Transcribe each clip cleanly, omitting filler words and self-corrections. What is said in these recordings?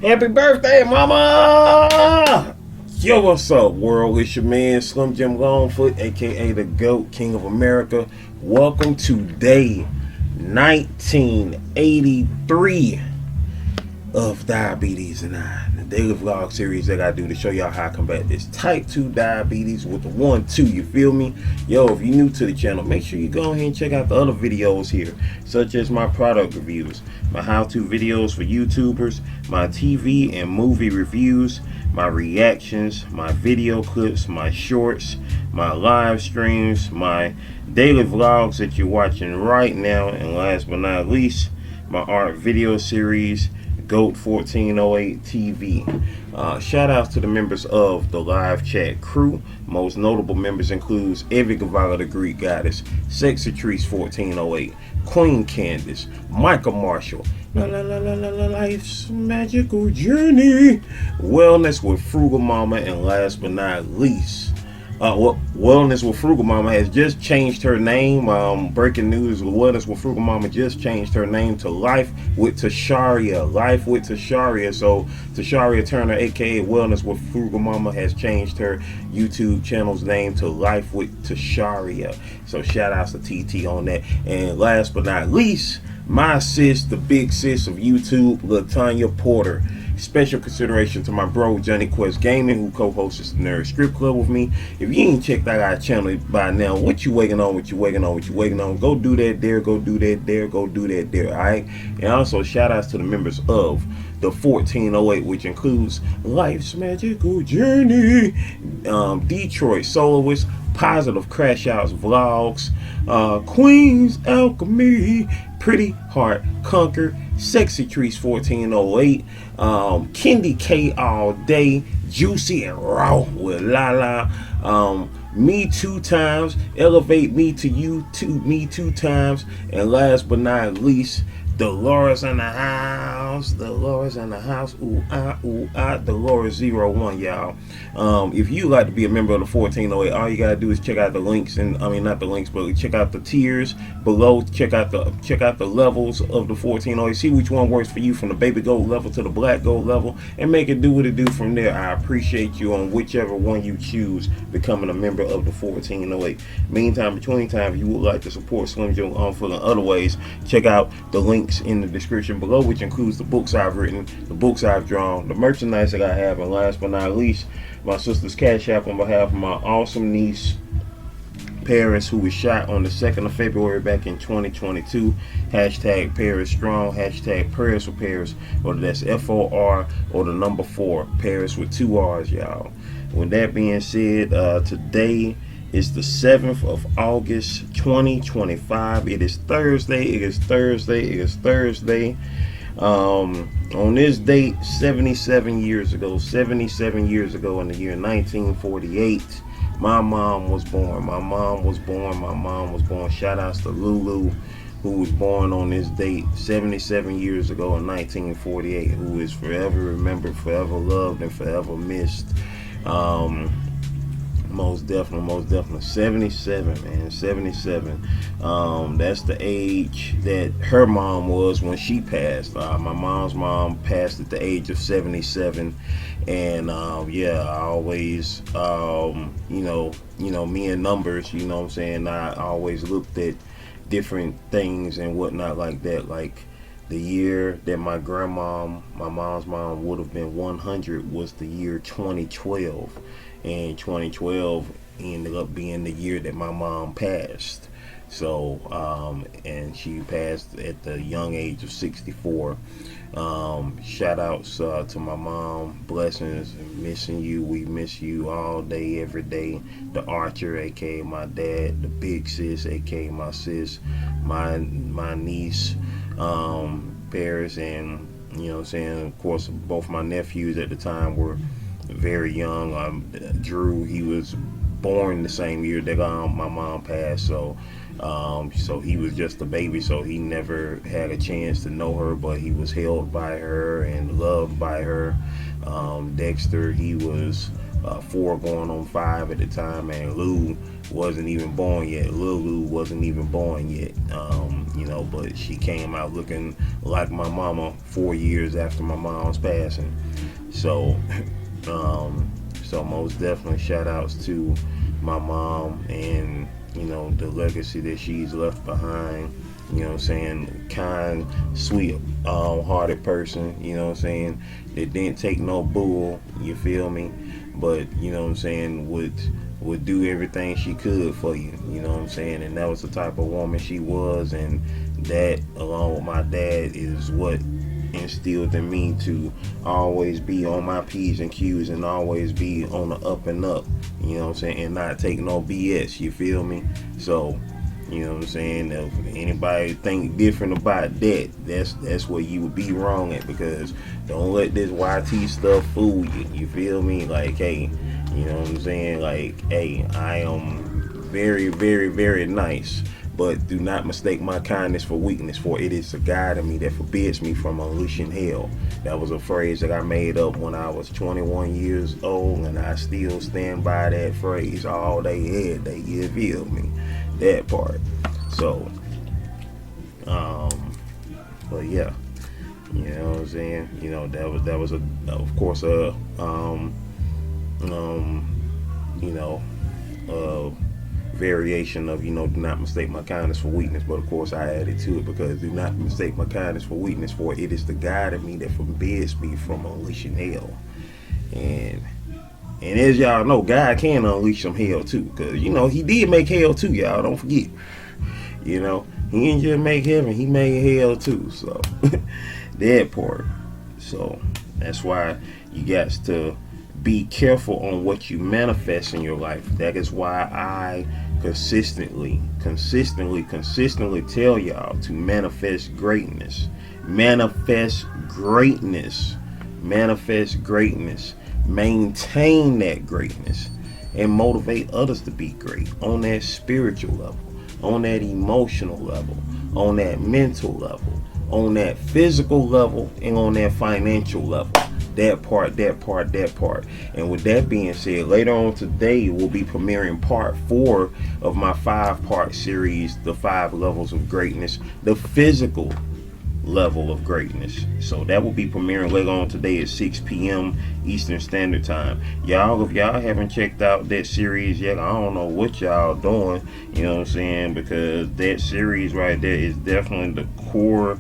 Happy birthday, mama! Yo, what's up, world? It's your man, Slim Jim Longfoot, aka the GOAT, King of America. Welcome to day 1983 of Diabetes and I, the daily vlog series that I do to show y'all how I combat this type 2 diabetes with the 1-2, you feel me? Yo, if you're new to the channel, make sure you go ahead and check out the other videos here, such as my product reviews, my how-to videos for YouTubers, my TV and movie reviews, my reactions, my video clips, my shorts, my live streams, my daily vlogs that you're watching right now, and last but not least, my art video series, GOAT 1408 TV. Shout outs to the members of the live chat crew. Most notable members includes Avid the Greek Goddess, Sexy Trees 1408, Queen Candace, Michael Marshall, Life's Magical Journey, Wellness with Frugal Mama, and last but not least, Wellness with Frugal Mama has just changed her name. Breaking news: Wellness with Frugal Mama just changed her name to Life with Tasharia. Life with Tasharia. So Tasharia Turner, aka Wellness with Frugal Mama, has changed her YouTube channel's name to Life with Tasharia. So shout outs to TT on that. And last but not least, my sis, the big sis of YouTube, LaTanya Porter. Special consideration to my bro Johnny Quest Gaming, who co-hosts the Nerd Strip Club with me. If you ain't checked out our channel by now, what you waiting on? Go do that there, go do that there, go do that there, alright? And also shout outs to the members of the 1408, which includes Life's Magical Journey, Detroit Soloist, Positive Crash Outs Vlogs, Queen's Alchemy, Pretty Heart Conquer, Sexy Trees 1408, Kendi K All Day, Juicy and Raw with Lala, Me Two Times, Elevate Me to You Too, Me Two Times, and last but not least, Dolores in the house, Dolores in the house, ooh ah, Dolores 01, y'all. If you like to be a member of the 1408, all you gotta do is check out the links, and I mean not the links, but check out the tiers below. Check out the levels of the 1408. See which one works for you, from the baby gold level to the black gold level, and make it do what it do from there. I appreciate you on whichever one you choose, becoming a member of the 1408. Meantime, between time, if you would like to support Slim Jim Longfoot in other ways, check out the links in the description below, which includes the books I've written, the books I've drawn, the merchandise that I have, and last but not least, my sister's cash app on behalf of my awesome niece Paris, who was shot on the 2nd of February back in 2022. Hashtag Paris Strong, hashtag Prayers for Paris, whether that's FOR or the number 4, Paris with 2 R's, y'all. With that being said, today is the 7th of August 2025. It is Thursday. On this date, 77 years ago in the year 1948, my mom was born. Shout outs to Lulu, who was born on this date 77 years ago in 1948, who is forever remembered, forever loved, and forever missed. Most definitely 77, man. 77. That's the age that her mom was when she passed. My mom's mom passed at the age of 77, and yeah, I always me and numbers, you know what I'm saying, I always looked at different things and whatnot like that. Like the year that my mom's mom would have been 100 was the year 2012. And 2012 ended up being the year that my mom passed. So and she passed at the young age of 64. Shout outs to my mom. Blessings. Missing you. We miss you all day, every day. The Archer, aka my dad. The big sis, aka my sis. My niece, Paris, and you know what I'm saying, of course, both my nephews at the time were very young. Drew, he was born the same year that my mom passed, so he was just a baby, so he never had a chance to know her, but he was held by her and loved by her. Dexter, he was 4 going on 5 at the time, and Lou wasn't even born yet. Lou wasn't even born yet. You know, but she came out looking like my mama 4 years after my mom's passing. So, so most definitely shout outs to my mom, and you know, the legacy that she's left behind. You know what I'm saying? Kind, sweet, hearted person, you know what I'm saying? That didn't take no bull, you feel me? But, you know what I'm saying, would do everything she could for you, you know what I'm saying? And that was the type of woman she was, and that, along with my dad, is what instilled in me to always be on my P's and Q's and always be on the up and up, you know what I'm saying? And not take no BS, you feel me? So, you know what I'm saying? If anybody think different about that, that's where you would be wrong at, because don't let this YT stuff fool you. You feel me? Like, hey, you know what I'm saying? Like, hey, I am very, very, very nice, but do not mistake my kindness for weakness, for it is a God in me that forbids me from unleashing hell. That was a phrase that I made up when I was 21 years old, and I still stand by that phrase all day, every day. You feel me? That part. So, but yeah, you know what I'm saying? You know, that was a, of course, a, you know, variation of, you know, do not mistake my kindness for weakness. But of course I added to it, because do not mistake my kindness for weakness, for it is the God in me that forbids me from unleashing hell. And as y'all know, God can unleash some hell too, because, you know, he did make hell too, y'all, don't forget. You know, he didn't just make heaven, he made hell too. So that part. So that's why you got to be careful on what you manifest in your life. That is why I consistently tell y'all to manifest greatness. Manifest greatness. Manifest greatness. Maintain that greatness, and motivate others to be great on that spiritual level, on that emotional level, on that mental level, on that physical level, and on that financial level. That part. And with that being said, later on today we'll be premiering part 4 of my 5-part series, the 5 levels of greatness, the physical level of greatness. So that will be premiering later on today at 6 p.m. Eastern Standard Time. Y'all, if y'all haven't checked out that series yet, I don't know what y'all doing, you know what I'm saying, because that series right there is definitely the core,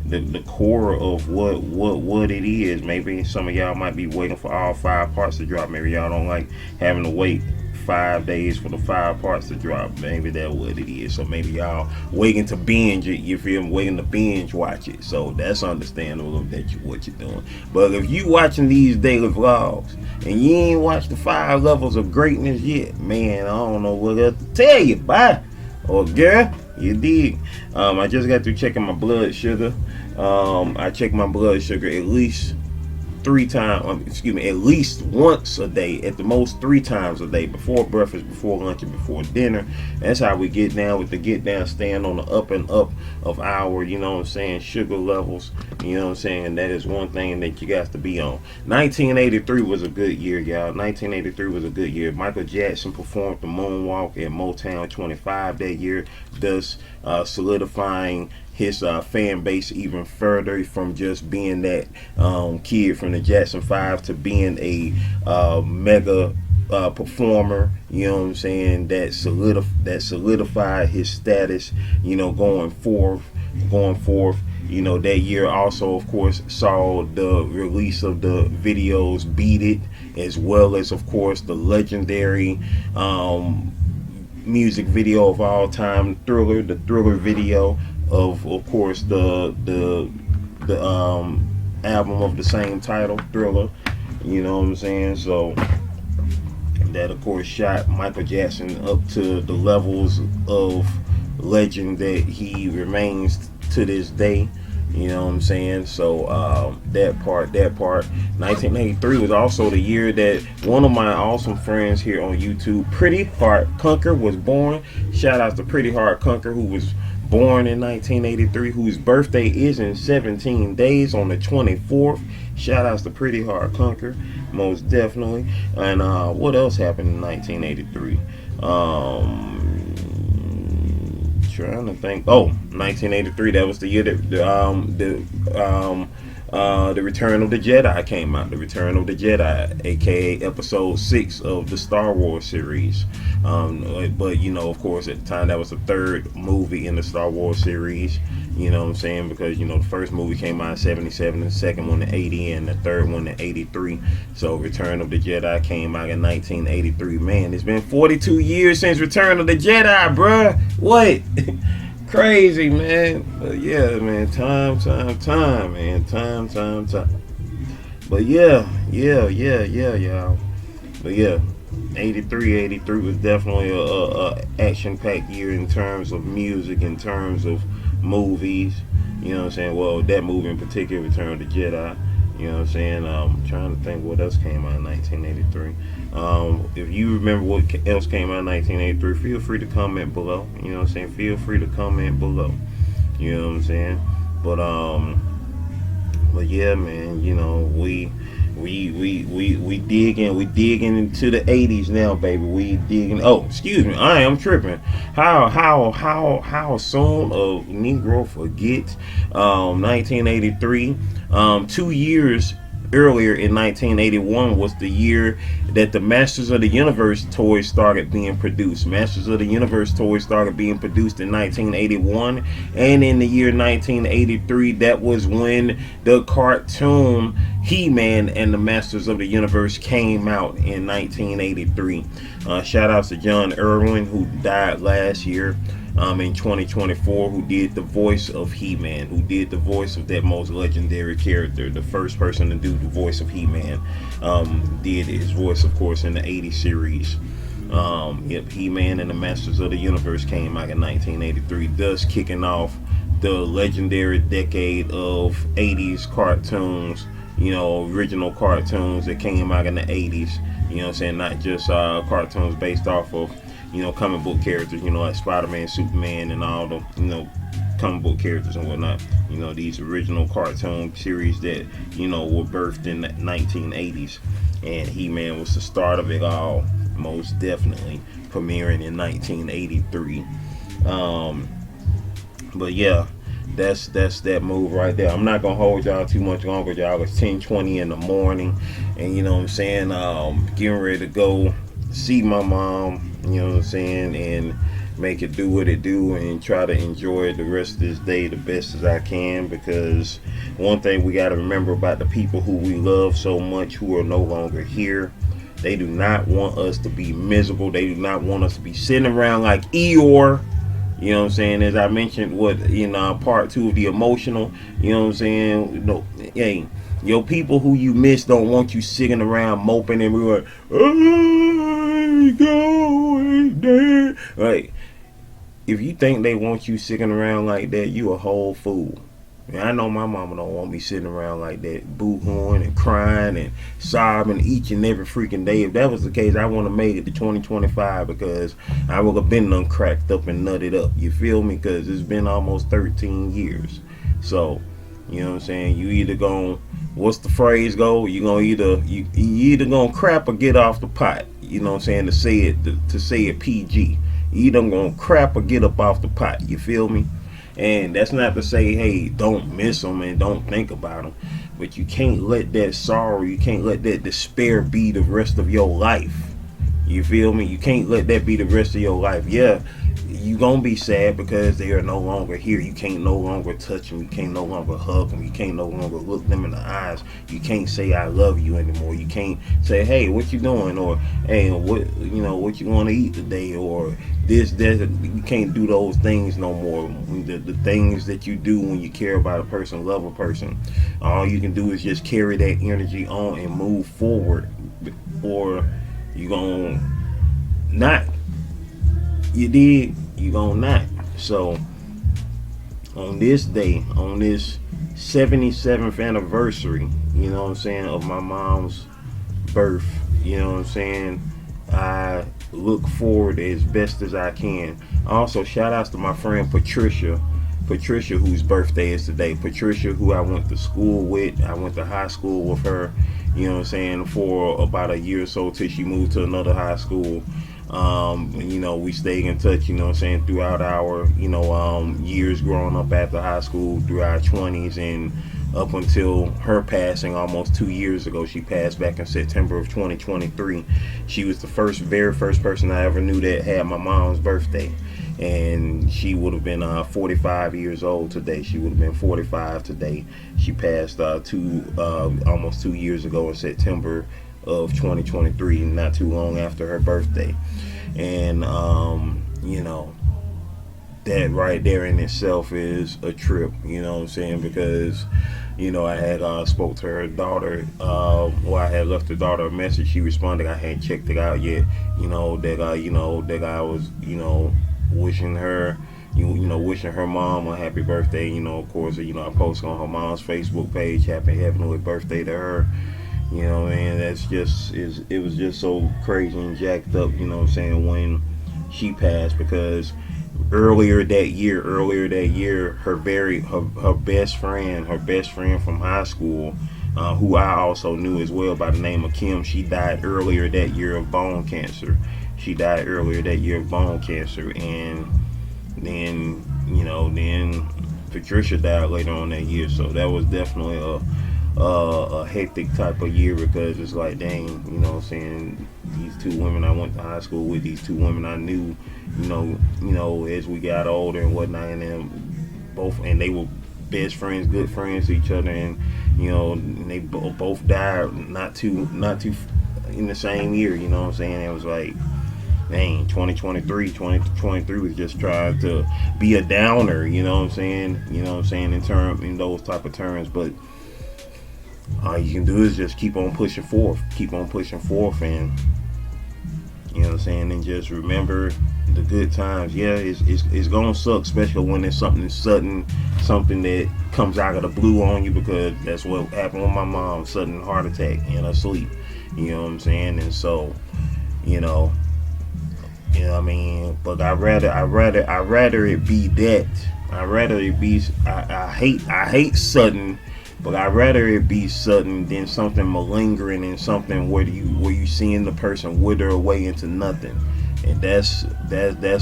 the core of what it is. Maybe some of y'all might be waiting for all 5 parts to drop. Maybe y'all don't like having to wait 5 days for the 5 parts to drop. Maybe that's what it is. So maybe y'all waiting to binge it, you feel me, waiting to binge watch it. So that's understandable that what you're doing. But if you watching these daily vlogs and you ain't watched the 5 levels of greatness yet, man, I don't know what else to tell you, bye. Or girl, you dig. I just got through checking my blood sugar. I check my blood sugar at least 3 times, at least once a day, at the most 3 times a day, before breakfast, before lunch, and before dinner. That's how we get down with the get down, staying on the up and up of our, you know what I'm saying, sugar levels. You know what I'm saying? That is one thing that you got to be on. 1983 was a good year, y'all. 1983 was a good year. Michael Jackson performed the moonwalk at Motown 25 that year, thus solidifying his fan base even further, from just being that kid from the Jackson 5 to being a mega performer, you know what I'm saying, that solidified his status, you know, going forth. You know, that year also, of course, saw the release of the videos Beat It, as well as, of course, the legendary music video of all time, Thriller, the Thriller video of course, the album of the same title, Thriller. You know what I'm saying? So that, of course, shot Michael Jackson up to the levels of legend that he remains to this day. You know what I'm saying? So that part. 1983 was also the year that one of my awesome friends here on YouTube, Pretty Heart Conquer, was born. Shout out to Pretty Heart Conquer, who was born in 1983, whose birthday is in 17 days on the 24th. Shout outs to Pretty Hard Conquer, most definitely. And what else happened in 1983? Trying to think. Oh, 1983. That was the year that the Return of the Jedi came out. The Return of the Jedi, aka Episode 6 of the Star Wars series. But you know, of course, at the time that was the third movie in the Star Wars series. You know what I'm saying? Because, you know, the first movie came out in 77, the second one in 80, and the third one in 83. So Return of the Jedi came out in 1983. Man, it's been 42 years since Return of the Jedi, bruh. What? Crazy, man. But yeah, man, time, man. Time. But yeah, y'all. But yeah, 83 was definitely a action-packed year in terms of music, in terms of movies. You know what I'm saying? Well, that movie in particular, Return of the Jedi. You know what I'm saying? I'm trying to think what else came out in 1983. If you remember what else came out in 1983, feel free to comment below. You know what I'm saying? Feel free to comment below. You know what I'm saying? But yeah, man, you know, we digging into the 80s now, baby. We digging. Oh, excuse me, I am tripping. How soon a Negro forget 1983? 2 years earlier in 1981 was the year that the Masters of the Universe toys started being produced. Masters of the Universe toys started being produced in 1981, and in the year 1983, that was when the cartoon He-Man and the Masters of the Universe came out in 1983. Shout outs to John Irwin, who died last year. In 2024, who did the voice of He-Man, who did the voice of that most legendary character, the first person to do the voice of He-Man, did his voice, of course, in the 80s series. Yep, He-Man and the Masters of the Universe came out in 1983, thus kicking off the legendary decade of 80s cartoons, you know, original cartoons that came out in the 80s, you know what I'm saying, not just cartoons based off of, you know, comic book characters, you know, like Spider-Man, Superman, and all the, you know, comic book characters and whatnot. You know, these original cartoon series that, you know, were birthed in the 1980s. And He-Man was the start of it all, most definitely, premiering in 1983. But yeah, that's that move right there. I'm not gonna hold y'all too much longer, y'all. It's 10:20 in the morning, and you know what I'm saying, getting ready to go see my mom, you know what I'm saying, and make it do what it do and try to enjoy the rest of this day the best as I can, because one thing we got to remember about the people who we love so much who are no longer here, they do not want us to be miserable. They do not want us to be sitting around like Eeyore, you know what I'm saying, as I mentioned in part 2 of the emotional, you know what I'm saying, you know, hey, your people who you miss don't want you sitting around moping and we're like, oh, going there. Right. If you think they want you sitting around like that, you a whole fool. And I know my mama don't want me sitting around like that, boo-hooing and crying and sobbing each and every freaking day. If that was the case, I want to make it to 2025, because I would have been done cracked up and nutted up. You feel me? Because it's been almost 13 years. So, you know what I'm saying? You either gonna, what's the phrase go? You either gonna crap or get off the pot. You know what I'm saying? To say it PG. You either gonna crap or get up off the pot. You feel me? And that's not to say, hey, don't miss them and don't think about them. But you can't let that sorrow, you can't let that despair be the rest of your life. You feel me? You can't let that be the rest of your life. Yeah, you gonna be sad because they are no longer here. You can't no longer touch them. You can't no longer hug them. You can't no longer look them in the eyes. You can't say I love you anymore. You can't say, hey, what you doing? Or hey, what you want to eat today? Or this. You can't do those things no more. The things that you do when you care about a person, love a person, all you can do is just carry that energy on and move forward, or you gonna not. You did, you gonna not. So on this day, on this 77th anniversary, you know what I'm saying, of my mom's birth, you know what I'm saying, I look forward as best as I can. Also, shout outs to my friend Patricia, Patricia, whose birthday is today. Patricia, who I went to school with. I went to high school with her, you know what I'm saying, for about a year or so till she moved to another high school. You know, we stayed in touch, you know what I'm saying, throughout our, you know, years growing up after high school, through our 20s, and up until her passing almost 2 years ago. She passed back in September of 2023. She was the very first person I ever knew that had my mom's birthday. And she would have been 45 years old today. She would have been 45 today. She passed almost 2 years ago in September of 2023, not too long after her birthday. And you know, that right there in itself is a trip, you know what I'm saying, because, you know, I had spoke to her daughter, I had left her daughter a message. She responded. I hadn't checked it out yet, you know, that I was, you know, wishing her, wishing her mom a happy birthday. You know, of course, you know, I posted on her mom's Facebook page, happy heavenly birthday to her. You know, and that's just, it was just so crazy and jacked up, you know what I'm saying, when she passed, because earlier that year, her best friend from high school, who I also knew as well by the name of Kim, she died earlier that year of bone cancer. And then, you know, then Patricia died later on that year. So that was definitely a hectic type of year, because it's like, dang, you know what I'm saying, these two women I went to high school with, these two women I knew, you know, as we got older and whatnot, and then they were best friends, good friends to each other, and, you know, and they both died not too in the same year, you know what I'm saying. It was like, dang, 2023 was just trying to be a downer, you know what I'm saying, in those type of terms. But all you can do is just keep on pushing forth, and, you know what I'm saying, and just remember the good times. Yeah, it's gonna suck, especially when it's something sudden, something that comes out of the blue on you, because that's what happened with my mom, sudden heart attack in her sleep, you know what I'm saying. And so, you know what I mean, but I'd rather it be that. I hate sudden, but I'd rather it be sudden than something malingering, and something where you seeing the person wither away into nothing. And that's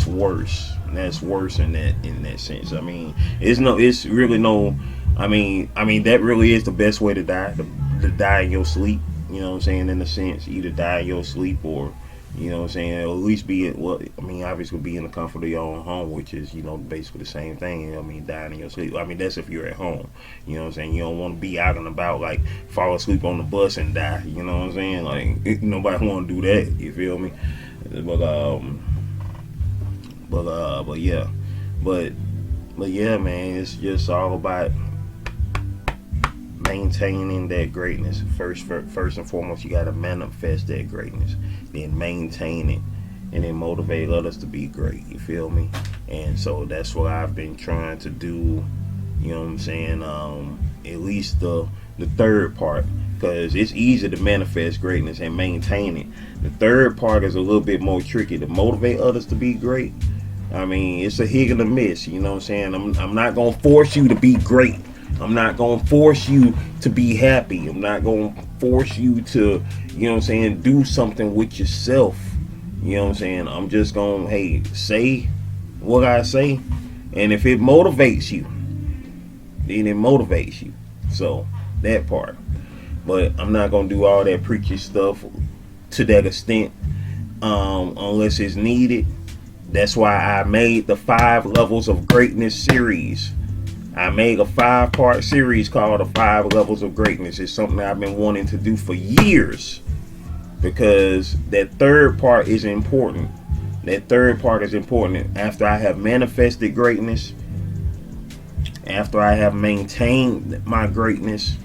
worse. That's worse in that sense. I mean, it's really no. I mean that really is the best way to die. To die in your sleep. You know what I'm saying? In a sense, either die in your sleep, or, you know what I'm saying, at least obviously be in the comfort of your own home, which is, you know, basically the same thing. I mean, dying in your sleep. I mean, that's if you're at home. You know what I'm saying? You don't want to be out and about, like, fall asleep on the bus and die. You know what I'm saying? Like, nobody want to do that. You feel me? But yeah, man, it's just all about maintaining that greatness. First and foremost, you gotta manifest that greatness, then maintain it, and then motivate others to be great. You feel me? And so that's what I've been trying to do. You know what I'm saying? At least the third part, because it's easy to manifest greatness and maintain it. The third part is a little bit more tricky, to motivate others to be great. I mean, it's a hit and a miss. You know what I'm saying? I'm not gonna force you to be great. I'm not going to force you to be happy. I'm not going to force you to, you know what I'm saying, do something with yourself. You know what I'm saying? I'm just going to, hey, say what I say. And if it motivates you, then it motivates you. So, that part. But I'm not going to do all that preachy stuff to that extent, unless it's needed. That's why I made the 5 Levels of Greatness series. I made a 5-part series called the 5 Levels of Greatness. It's something I've been wanting to do for years, because that third part is important. After I have manifested greatness, after I have maintained my greatness,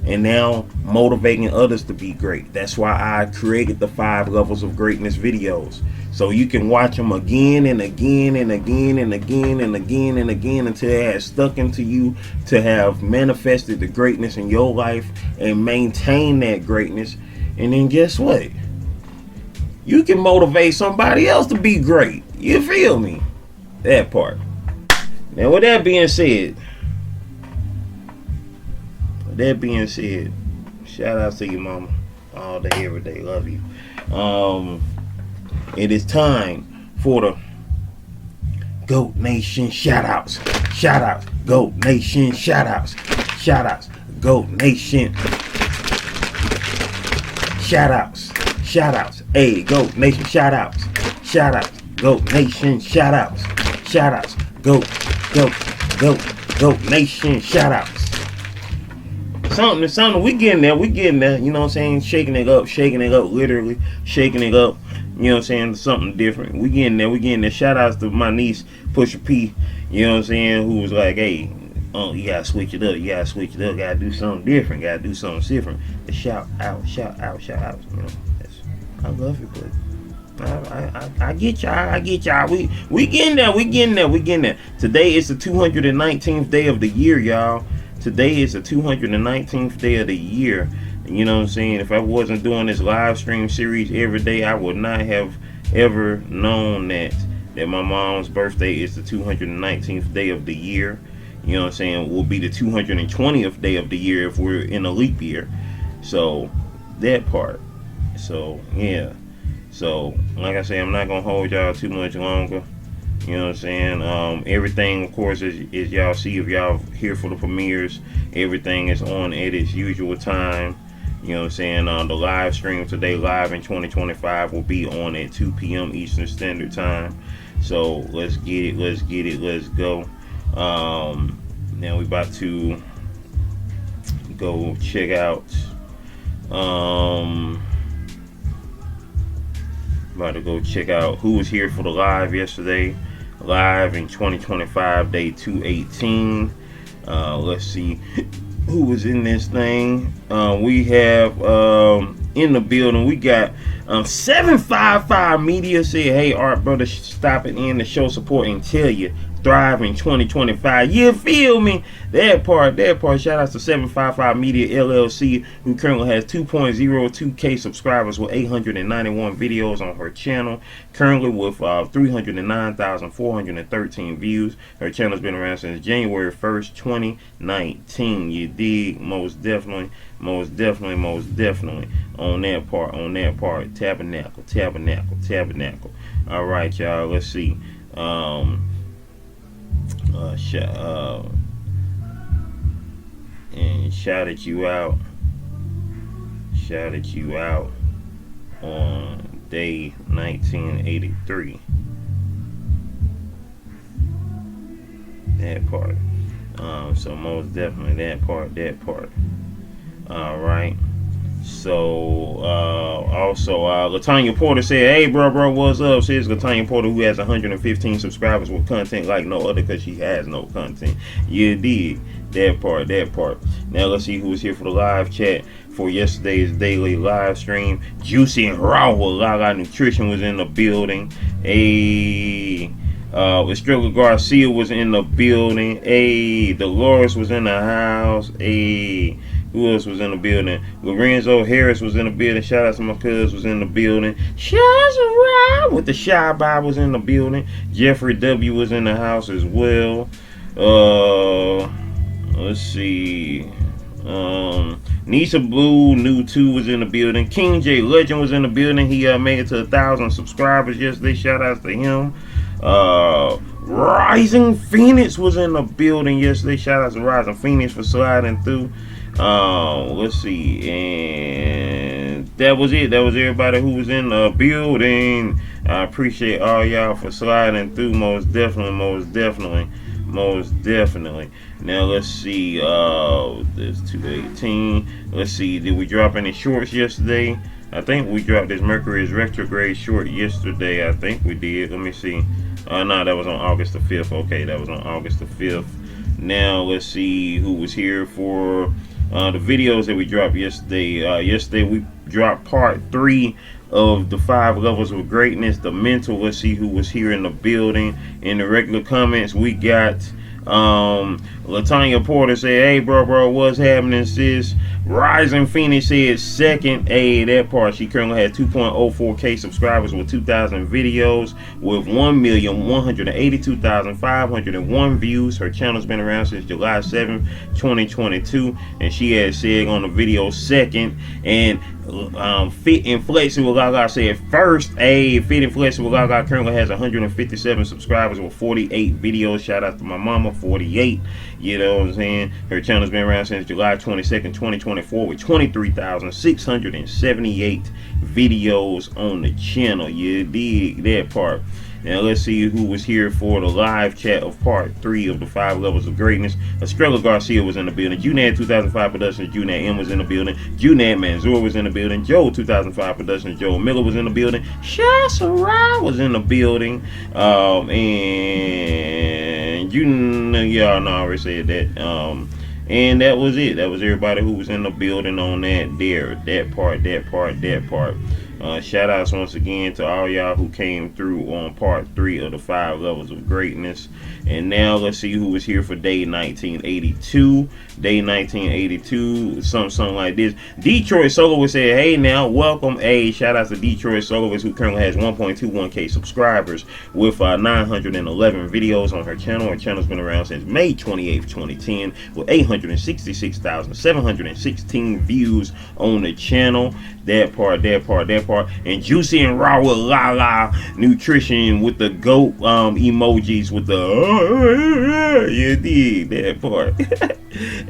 and now motivating others to be great. That's why I created the 5 Levels of Greatness videos. So you can watch them again and again and again and again and again and again until it has stuck into you, to have manifested the greatness in your life and maintain that greatness. And then guess what? You can motivate somebody else to be great. You feel me? That part. Now, with that being said, shout out to your mama all day, every day. Love you. It is time for the GOAT Nation shoutouts. Shoutouts. GOAT Nation shoutouts. Shoutouts. GOAT Nation shoutouts. Shoutouts. Hey, GOAT Nation shoutouts. Shoutouts. GOAT Nation shoutouts. Shoutouts. GOAT Nation shoutouts. Something, we getting there, you know what I'm saying? Shaking it up, literally shaking it up, you know what I'm saying? Something different. We getting there. Shout outs to my niece, Pusha P, you know what I'm saying, who was like, hey, you gotta switch it up, gotta do something different, The shout out, you know, I love you, but I get y'all. We getting there. Today is the 219th day of the year, y'all. Today is the 219th day of the year. You know what I'm saying? If I wasn't doing this live stream series every day, I would not have ever known that my mom's birthday is the 219th day of the year. You know what I'm saying? Will be the 220th day of the year if we're in a leap year. So that part. So yeah. So like I say, I'm not gonna hold y'all too much longer. You know what I'm saying? Everything, of course, is y'all see, if y'all here for the premieres, everything is on at its usual time. You know what I'm saying? The live stream today, live in 2025, will be on at 2 p.m. Eastern Standard Time. So let's get it, let's go. Now we about to go check out who was here for the live yesterday. Live in 2025, day 218. Let's see who was in this thing. We have in the building, we got 755 Media said, hey Art brother, stopping in to show support and tell you thrive in 2025. You feel me? That part. Shout out to 755 Media LLC, who currently has 2.02k subscribers with 891 videos on her channel. Currently with 309,413 views. Her channel's been around since January 1st, 2019. You dig? Most definitely. On that part. Tabernacle. All right, y'all. Let's see. And shouted you out on day 1983. That part. So most definitely that part. All right. So also Latanya Porter said, hey bro, what's up? Says Latanya Porter, who has 115 subscribers with content like no other, because she has no content. You dig? That part. Now let's see who was here for the live chat for yesterday's daily live stream. Juicy and Raw with Lala Nutrition was in the building. Estrella Garcia was in the building. Dolores was in the house. Who else was in the building? Lorenzo Harris was in the building. Shout out to my cuz was in the building. Shaz with the Shy Bob was in the building. Jeffrey W was in the house as well. Let's see. Nisha Blue New 2 was in the building. King J Legend was in the building. He made it to 1,000 subscribers yesterday. Shout out to him. Rising Phoenix was in the building yesterday. Shout out to Rising Phoenix for sliding through. Let's see, and that was it. That was everybody who was in the building. I appreciate all y'all for sliding through. Most definitely. Now let's see. This 218. Let's see. Did we drop any shorts yesterday? I think we dropped this Mercury is retrograde short yesterday. I think we did. Let me see. No, that was on August the 5th. Okay, that was on August the 5th. Now let's see who was here for the videos that we dropped yesterday. Yesterday we dropped part 3 of the 5 levels of greatness, the mental. Let's see who was here in the building. In the regular comments, we got Latanya Porter said, hey, bro, what's happening, sis? Rising Phoenix said second. Hey, that part. She currently has 2.04K subscribers with 2,000 videos with 1,182,501 views. Her channel's been around since July 7th, 2022, and she has said on the video second. And Fit and Flexible Gaga said first. Hey, Fit and Flexible Gaga currently has 157 subscribers with 48 videos. Shout out to my mama, 48. You know what I'm saying? Her channel's been around since July 22nd, 2024 with 23,678 videos on the channel. You dig that part? Now let's see who was here for the live chat of part 3 of the 5 levels of greatness. Estrella Garcia was in the building. Junad 2005 Productions, Junad M was in the building. Junad Manzur was in the building. Joe 2005 Productions, Joe Miller was in the building. Shasara was in the building. And you know, y'all know I already said that. And that was it. That was everybody who was in the building on that part. Shout outs once again to all y'all who came through on part 3 of the 5 levels of greatness. And now let's see who was here for day 1982. Day 1982, something like this. Detroit Soloist said, hey now, welcome. Hey, shout out to Detroit Soloist, who currently has 1.21K subscribers with 911 videos on her channel. Her channel's been around since May 28th, 2010 with 866,716 views on the channel. That part. And Juicy and Raw with La Nutrition with the goat emojis with the you dig that part.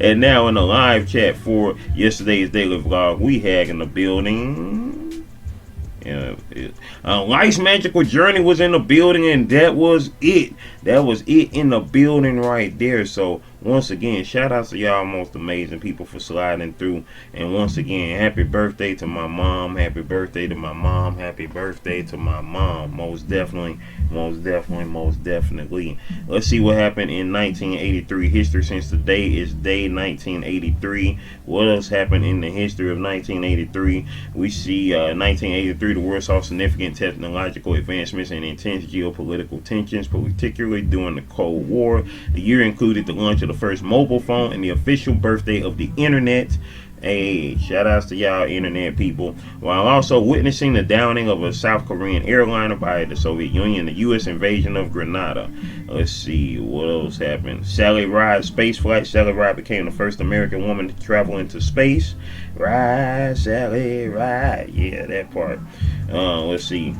And now in the live chat for yesterday's daily vlog, we had in the building. Life's Magical Journey was in the building, and that was it. That was it in the building right there. So once again, shout out to y'all most amazing people for sliding through. And once again, happy birthday to my mom. Happy birthday to my mom. Happy birthday to my mom. Most definitely. Let's see what happened in 1983 history, since today is day 1983. What else happened in the history of 1983? We see 1983, the world saw significant technological advancements and intense geopolitical tensions, particularly during the Cold War. The year included the launch of the first mobile phone and the official birthday of the internet. Hey, shout outs to y'all internet people. While also witnessing the downing of a South Korean airliner by the Soviet Union, the U.S. invasion of Grenada. Let's see what else happened. Sally Ride space flight. Sally Ride became the first American woman to travel into space. Ride, Sally, ride. Yeah, that part. Let's see.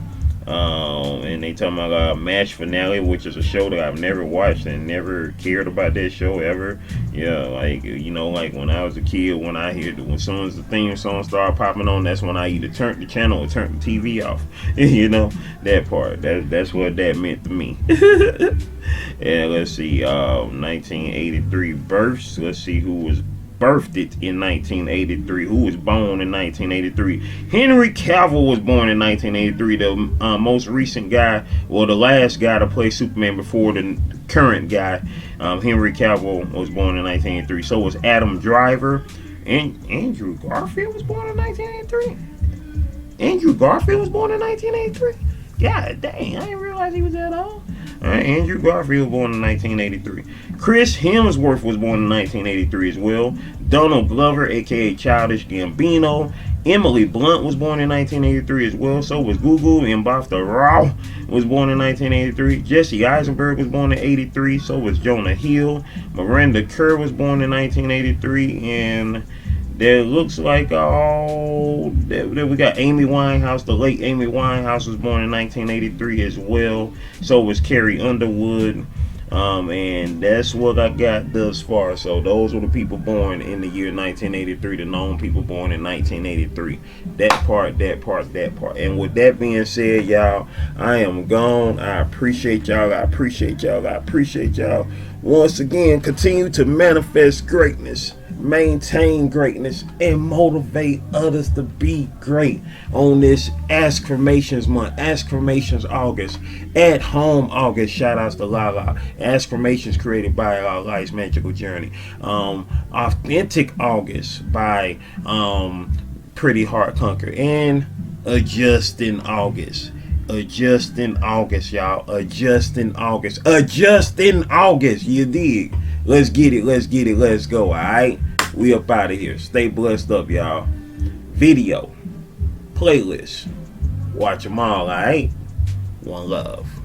And they talking about MASH finale, which is a show that I've never watched and never cared about that show ever. Yeah, like, you know, like when I was a kid, when soon as the theme song started popping on, that's when I either turned the channel or turned the TV off. You know, that part. That's what that meant to me. And let's see, 1983 births. Let's see who was birthed it in 1983. Who was born in 1983? Henry Cavill was born in 1983. The most recent guy, or the last guy to play Superman before the current guy. Henry Cavill was born in 1983. So was Adam Driver. And Andrew Garfield was born in 1983. Andrew Garfield was born in 1983. God dang, I didn't realize he was that old. Andrew Garfield was born in 1983. Chris Hemsworth was born in 1983 as well. Donald Glover, aka Childish Gambino. Emily Blunt was born in 1983 as well. So was Gugu Mbatha Raw was born in 1983. Jesse Eisenberg was born in 83. So was Jonah Hill. Miranda Kerr was born in 1983. And there looks like we got Amy Winehouse. The late Amy Winehouse was born in 1983 as well. So was Carrie Underwood. And that's what I got thus far. So those were the people born in the year 1983, the known people born in 1983. That part. And with that being said, y'all, I am gone. I appreciate y'all. Once again, continue to manifest greatness, maintain greatness, and motivate others to be great on this AskFormations month, AskFormations August, at home August. Shout outs to Lala. AskFormations created by Life's Magical Journey. Authentic August by Pretty Heart Conquer, and Adjusting August. Adjust in August, y'all. Adjust in August. Adjust in August. You dig? Let's get it. Let's get it. Let's go. Alright? We up out of here. Stay blessed up, y'all. Video. Playlist. Watch them all, alright? One love.